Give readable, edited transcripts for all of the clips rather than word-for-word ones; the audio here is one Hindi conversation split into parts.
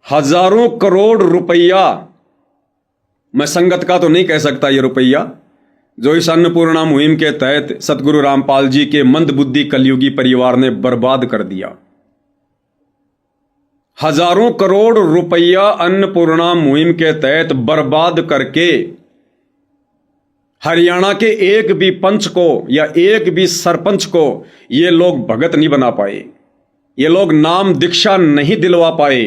हजारों करोड़ रुपया, मैं संगत का तो नहीं कह सकता ये रुपया, जो इस अन्नपूर्णा मुहिम के तहत सतगुरु रामपाल जी के मंदबुद्धि कलयुगी परिवार ने बर्बाद कर दिया। हजारों करोड़ रुपया अन्नपूर्णा मुहिम के तहत बर्बाद करके हरियाणा के एक भी पंच को या एक भी सरपंच को ये लोग भगत नहीं बना पाए, ये लोग नाम दीक्षा नहीं दिलवा पाए।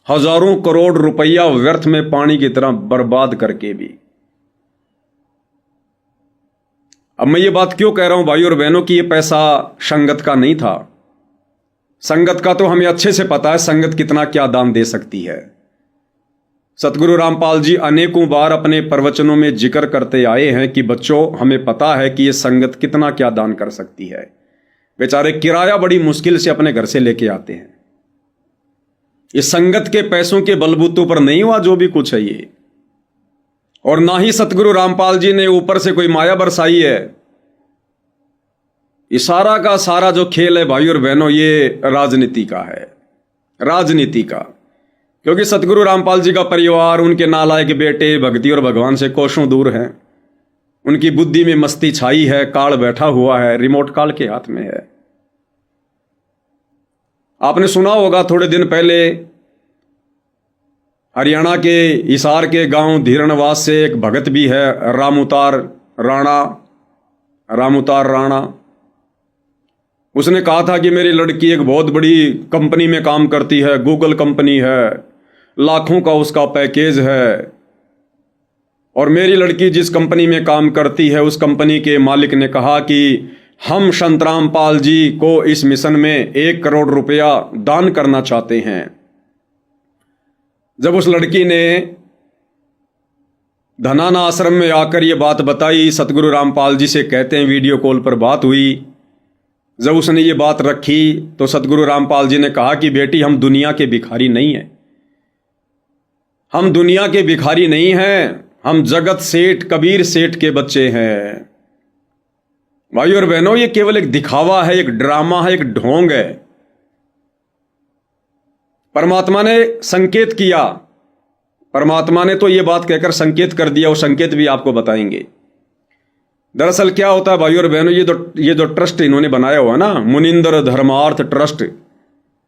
हजारों करोड़ रुपया व्यर्थ में पानी की तरह बर्बाद करके भी। अब मैं ये बात क्यों कह रहा हूं भाई और बहनों कि ये पैसा संगत का नहीं था। संगत का तो हमें अच्छे से पता है संगत कितना क्या दान दे सकती है। सतगुरु रामपाल जी अनेकों बार अपने प्रवचनों में जिक्र करते आए हैं कि बच्चों, हमें पता है कि ये संगत कितना क्या दान कर सकती है। बेचारे किराया बड़ी मुश्किल से अपने घर से लेके आते हैं। ये संगत के पैसों के बलबूतों पर नहीं हुआ जो भी कुछ है ये, और ना ही सतगुरु रामपाल जी ने ऊपर से कोई माया बरसाई है। ये सारा का सारा जो खेल है भाई और बहनों, ये राजनीति का है, राजनीति का। क्योंकि सतगुरु रामपाल जी का परिवार, उनके नालायक बेटे भक्ति और भगवान से कोसों दूर हैं। उनकी बुद्धि में मस्ती छाई है, काल बैठा हुआ है, रिमोट काल के हाथ में है। आपने सुना होगा थोड़े दिन पहले हरियाणा के हिसार के गांव धीरणवास से एक भगत भी है, रामउतार राणा। उसने कहा था कि मेरी लड़की एक बहुत बड़ी कंपनी में काम करती है, गूगल कंपनी है, लाखों का उसका पैकेज है, और मेरी लड़की जिस कंपनी में काम करती है उस कंपनी के मालिक ने कहा कि हम संत रामपाल जी को इस मिशन में 1 करोड़ रुपया दान करना चाहते हैं। जब उस लड़की ने धनाना आश्रम में आकर ये बात बताई, सतगुरु रामपाल जी से कहते हैं वीडियो कॉल पर बात हुई। जब उसने ये बात रखी तो सतगुरु रामपाल जी ने कहा कि बेटी, हम दुनिया के भिखारी नहीं हैं, हम दुनिया के भिखारी नहीं हैं, हम जगत सेठ कबीर सेठ के बच्चे हैं। भाई और बहनों, ये केवल एक दिखावा है, एक ड्रामा है, एक ढोंग है। परमात्मा ने संकेत किया, परमात्मा ने तो ये बात कहकर संकेत कर दिया, वो संकेत भी आपको बताएंगे। दरअसल क्या होता है भाई और बहनों, ये जो ट्रस्ट इन्होंने बनाया हुआ है ना, मुनिंदर धर्मार्थ ट्रस्ट,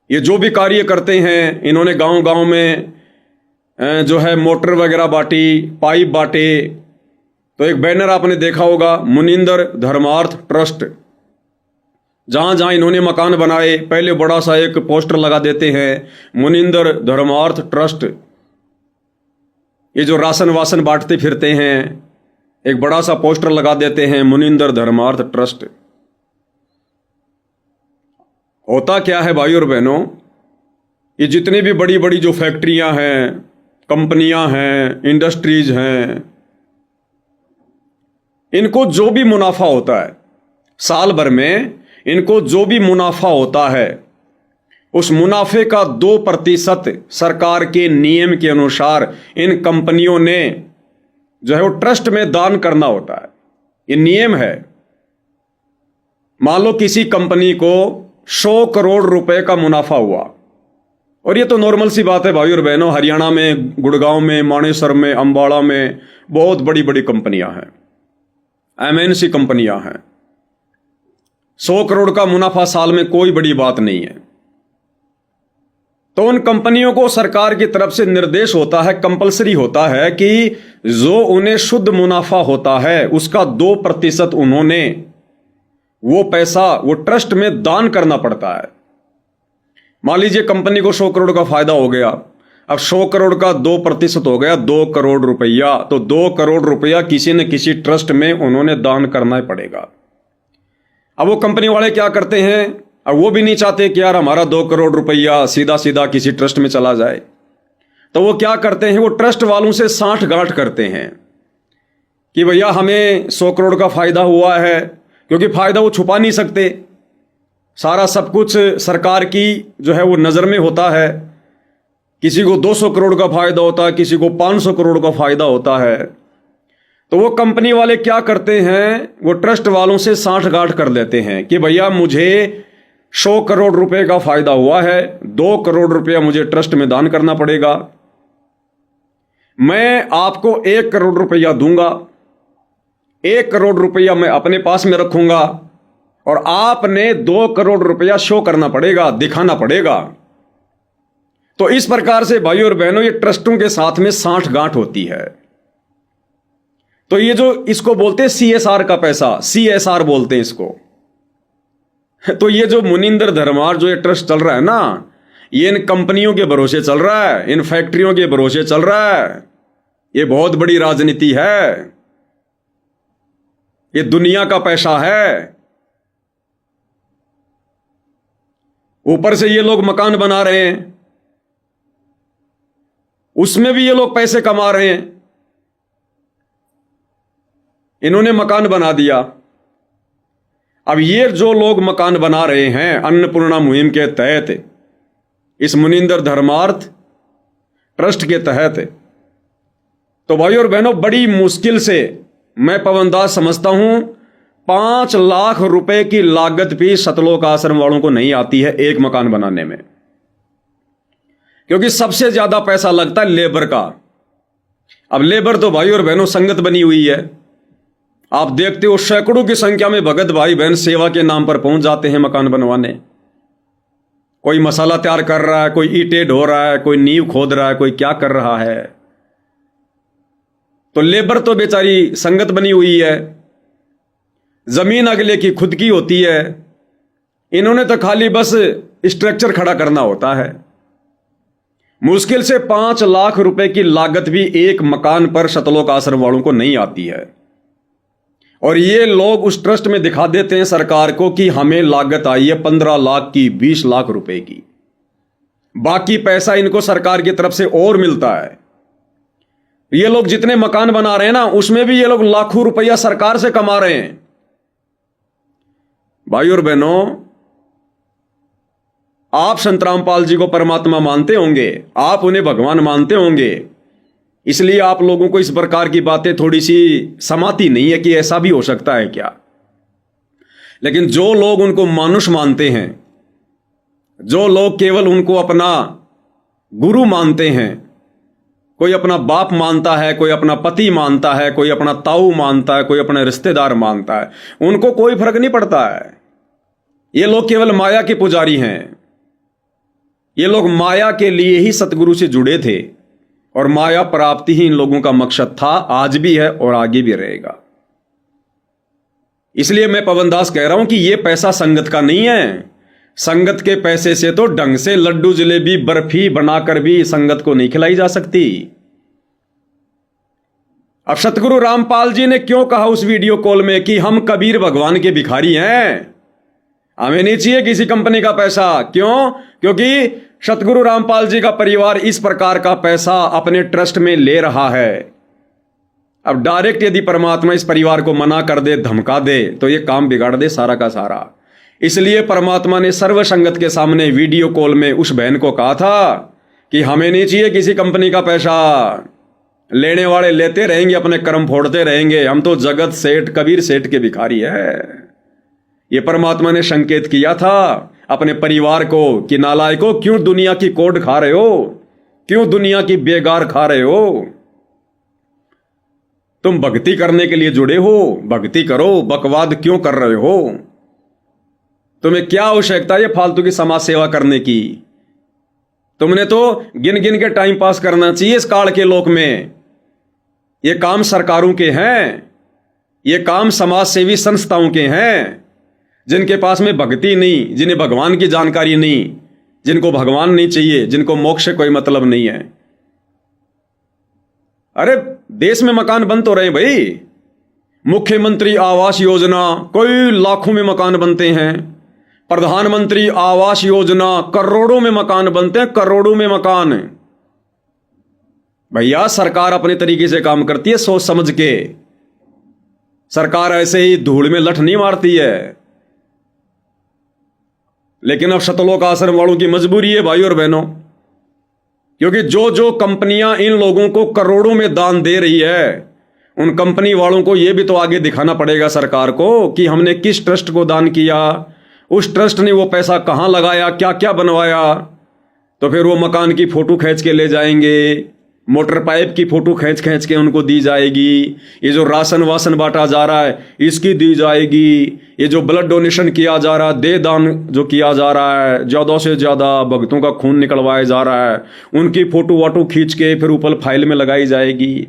ये जो भी कार्य करते हैं, इन्होंने गांव गांव में जो है मोटर वगैरह बांटी, पाइप बांटे। तो एक बैनर आपने देखा होगा, मुनिंदर धर्मार्थ ट्रस्ट। जहां जहां इन्होंने मकान बनाए, पहले बड़ा सा एक पोस्टर लगा देते हैं, मुनिंदर धर्मार्थ ट्रस्ट। ये जो राशन वासन बांटते फिरते हैं, एक बड़ा सा पोस्टर लगा देते हैं, मुनिंदर धर्मार्थ ट्रस्ट। होता क्या है भाई और बहनों, ये जितनी भी बड़ी बड़ी जो फैक्ट्रियां हैं, कंपनियां हैं, इंडस्ट्रीज हैं, इनको जो भी मुनाफा होता है साल भर में, इनको जो भी मुनाफा होता है, उस मुनाफे का 2% सरकार के नियम के अनुसार इन कंपनियों ने जो है वो ट्रस्ट में दान करना होता है। ये नियम है। मान लो किसी कंपनी को 100 करोड़ रुपए का मुनाफा हुआ, और ये तो नॉर्मल सी बात है भाई और बहनों, हरियाणा में, गुड़गांव में, मानेसर में, अंबाला में बहुत बड़ी बड़ी कंपनियां हैं, MNC कंपनियां हैं। 100 करोड़ का मुनाफा साल में कोई बड़ी बात नहीं है। तो उन कंपनियों को सरकार की तरफ से निर्देश होता है, कंपलसरी होता है कि जो उन्हें शुद्ध मुनाफा होता है उसका 2% उन्होंने वो पैसा वो ट्रस्ट में दान करना पड़ता है। मान लीजिए कंपनी को 100 करोड़ का फायदा हो गया, अब 100 करोड़ का 2% हो गया 2 करोड़ रुपया, तो 2 करोड़ रुपया किसी न किसी ट्रस्ट में उन्होंने दान करना ही पड़ेगा। अब वो कंपनी वाले क्या करते हैं, अब वो भी नहीं चाहते कि यार हमारा 2 करोड़ रुपया सीधा सीधा किसी ट्रस्ट में चला जाए, तो वो क्या करते हैं, वो ट्रस्ट वालों से साठ गांठ करते हैं कि भैया हमें 100 करोड़ का फायदा हुआ है, क्योंकि फायदा वो छुपा नहीं सकते, सारा सब कुछ सरकार की जो है वो नज़र में होता है। किसी को 200 करोड़ का फायदा होता है, किसी को 500 करोड़ का फायदा होता है। तो वो कंपनी वाले क्या करते हैं, वो ट्रस्ट वालों से साठ गांठ कर लेते हैं कि भैया मुझे 100 करोड़ रुपए का फायदा हुआ है, 2 करोड़ रुपया मुझे ट्रस्ट में दान करना पड़ेगा। मैं आपको 1 करोड़ रुपया दूंगा, 1 करोड़ रुपया मैं अपने पास में रखूंगा और आपने 2 करोड़ रुपया शो करना पड़ेगा, दिखाना पड़ेगा। तो इस प्रकार से भाइयों और बहनों ये ट्रस्टों के साथ में साठ गांठ होती है। तो ये जो इसको बोलते हैं CSR का पैसा, CSR बोलते हैं इसको। तो ये जो मुनिंदर धर्मार जो ये ट्रस्ट चल रहा है ना, ये इन कंपनियों के भरोसे चल रहा है, इन फैक्ट्रियों के भरोसे चल रहा है। ये बहुत बड़ी राजनीति है, ये दुनिया का पैसा है। ऊपर से ये लोग मकान बना रहे हैं, उसमें भी ये लोग पैसे कमा रहे हैं। इन्होंने मकान बना दिया। अब ये जो लोग मकान बना रहे हैं अन्नपूर्णा मुहिम के तहत, इस मुनिंदर धर्मार्थ ट्रस्ट के तहत, तो भाइयों और बहनों बड़ी मुश्किल से मैं पवन दास समझता हूं 5 लाख रुपए की लागत भी सतलोक आश्रम वालों को नहीं आती है एक मकान बनाने में, क्योंकि सबसे ज्यादा पैसा लगता है लेबर का। अब लेबर तो भाई और बहनों संगत बनी हुई है। आप देखते हो सैकड़ों की संख्या में भगत भाई बहन सेवा के नाम पर पहुंच जाते हैं मकान बनवाने। कोई मसाला तैयार कर रहा है, कोई ईंटें ढो रहा है, कोई नींव खोद रहा है, कोई क्या कर रहा है। तो लेबर तो बेचारी संगत बनी हुई है, जमीन अगले की खुद की होती है। इन्होंने तो खाली बस स्ट्रक्चर खड़ा करना होता है। मुश्किल से 5 लाख रुपए की लागत भी एक मकान पर सतलोक आश्रम वालों को नहीं आती है। और ये लोग उस ट्रस्ट में दिखा देते हैं सरकार को कि हमें लागत आई है 15 लाख की, 20 लाख रुपए की। बाकी पैसा इनको सरकार की तरफ से और मिलता है। ये लोग जितने मकान बना रहे हैं ना, उसमें भी ये लोग लाखों रुपया सरकार से कमा रहे हैं। भाई और बहनों, आप संत रामपाल जी को परमात्मा मानते होंगे, आप उन्हें भगवान मानते होंगे, इसलिए आप लोगों को इस प्रकार की बातें थोड़ी सी समाती नहीं है कि ऐसा भी हो सकता है क्या। लेकिन जो लोग उनको मानुष मानते हैं, जो लोग केवल उनको अपना गुरु मानते हैं, कोई अपना बाप मानता है, कोई अपना पति मानता है, कोई अपना ताऊ मानता है, कोई अपना रिश्तेदार मानता है, उनको कोई फर्क नहीं पड़ता है। ये लोग केवल माया के पुजारी हैं। ये लोग माया के लिए ही सतगुरु से जुड़े थे और माया प्राप्ति ही इन लोगों का मकसद था, आज भी है और आगे भी रहेगा। इसलिए मैं पवन दास कह रहा हूं कि यह पैसा संगत का नहीं है। संगत के पैसे से तो ढंग से लड्डू जलेबी बर्फी बनाकर भी संगत को नहीं खिलाई जा सकती। अब सतगुरु रामपाल जी ने क्यों कहा उस वीडियो कॉल में कि हम कबीर भगवान के भिखारी हैं, हमें नहीं चाहिए किसी कंपनी का पैसा। क्यों? क्योंकि सतगुरु रामपाल जी का परिवार इस प्रकार का पैसा अपने ट्रस्ट में ले रहा है। अब डायरेक्ट यदि परमात्मा इस परिवार को मना कर दे, धमका दे, तो ये काम बिगाड़ दे सारा का सारा। इसलिए परमात्मा ने सर्व संगत के सामने वीडियो कॉल में उस बहन को कहा था कि हमें नहीं चाहिए किसी कंपनी का पैसा, लेने वाले लेते रहेंगे, अपने कर्म फोड़ते रहेंगे, हम तो जगत सेठ कबीर सेठ के भिखारी है। ये परमात्मा ने संकेत किया था अपने परिवार को कि नालायकों, क्यों दुनिया की कोड खा रहे हो, क्यों दुनिया की बेगार खा रहे हो। तुम भक्ति करने के लिए जुड़े हो, भक्ति करो, बकवाद क्यों कर रहे हो। तुम्हें क्या आवश्यकता है फालतू की समाज सेवा करने की। तुमने तो गिन गिन के टाइम पास करना चाहिए इस काल के लोक में। ये काम सरकारों के हैं, ये काम समाज सेवी संस्थाओं के हैं, जिनके पास में भक्ति नहीं, जिन्हें भगवान की जानकारी नहीं, जिनको भगवान नहीं चाहिए, जिनको मोक्ष से कोई मतलब नहीं है। अरे देश में मकान बन तो रहे भाई, मुख्यमंत्री आवास योजना कोई लाखों में मकान बनते हैं, प्रधानमंत्री आवास योजना करोड़ों में मकान बनते हैं, करोड़ों में मकान। भैया सरकार अपने तरीके से काम करती है, सोच समझ के। सरकार ऐसे ही धूल में लठ नहीं मारती है। लेकिन अब सतलोक आश्रम वालों की मजबूरी है भाई और बहनों, क्योंकि जो जो कंपनियां इन लोगों को करोड़ों में दान दे रही है, उन कंपनी वालों को यह भी तो आगे दिखाना पड़ेगा सरकार को कि हमने किस ट्रस्ट को दान किया, उस ट्रस्ट ने वो पैसा कहाँ लगाया, क्या क्या बनवाया। तो फिर वो मकान की फोटो खींच के ले जाएंगे, मोटर पाइप की फोटो खींच खींच के उनको दी जाएगी, ये जो राशन वासन बांटा जा रहा है इसकी दी जाएगी, ये जो ब्लड डोनेशन किया जा रहा है, देह दान जो किया जा रहा है, ज़्यादा से ज़्यादा भक्तों का खून निकलवाया जा रहा है, उनकी फोटो वाटो खींच के फिर ऊपर फाइल में लगाई जाएगी।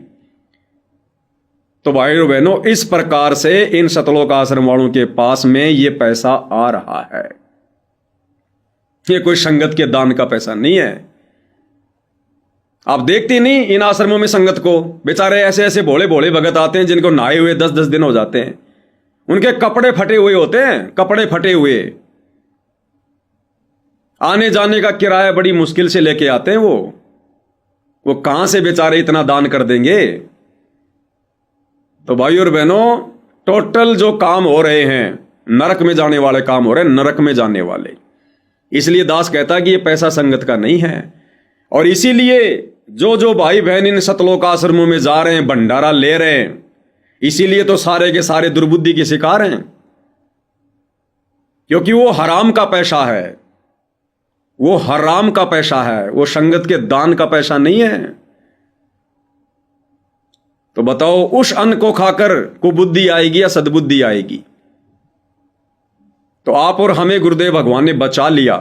तो भाइयों बहनों, इस प्रकार से इन सतलोक आश्रम वालों के पास में ये पैसा आ रहा है। ये कोई संगत के दान का पैसा नहीं है। आप देखते नहीं इन आश्रमों में संगत को, बेचारे ऐसे ऐसे भोले भोले भगत आते हैं जिनको नहाए हुए 10-10 दिन हो जाते हैं, उनके कपड़े फटे हुए होते हैं, कपड़े फटे हुए, आने जाने का किराया बड़ी मुश्किल से लेके आते हैं। वो कहां से बेचारे इतना दान कर देंगे। तो भाइयों और बहनों, टोटल जो काम हो रहे हैं नरक में जाने वाले काम हो रहे हैं, नरक में जाने वाले। इसलिए दास कहता है कि ये पैसा संगत का नहीं है। और इसीलिए जो जो भाई बहन इन सतलोक आश्रमों में जा रहे हैं, भंडारा ले रहे हैं, इसीलिए तो सारे के सारे दुर्बुद्धि के शिकार हैं, क्योंकि वो हराम का पैसा है, वो हराम का पैसा है, वो संगत के दान का पैसा नहीं है। तो बताओ, उस अन्न को खाकर कुबुद्धि आएगी या सद्बुद्धि आएगी। तो आप और हमें गुरुदेव भगवान ने बचा लिया।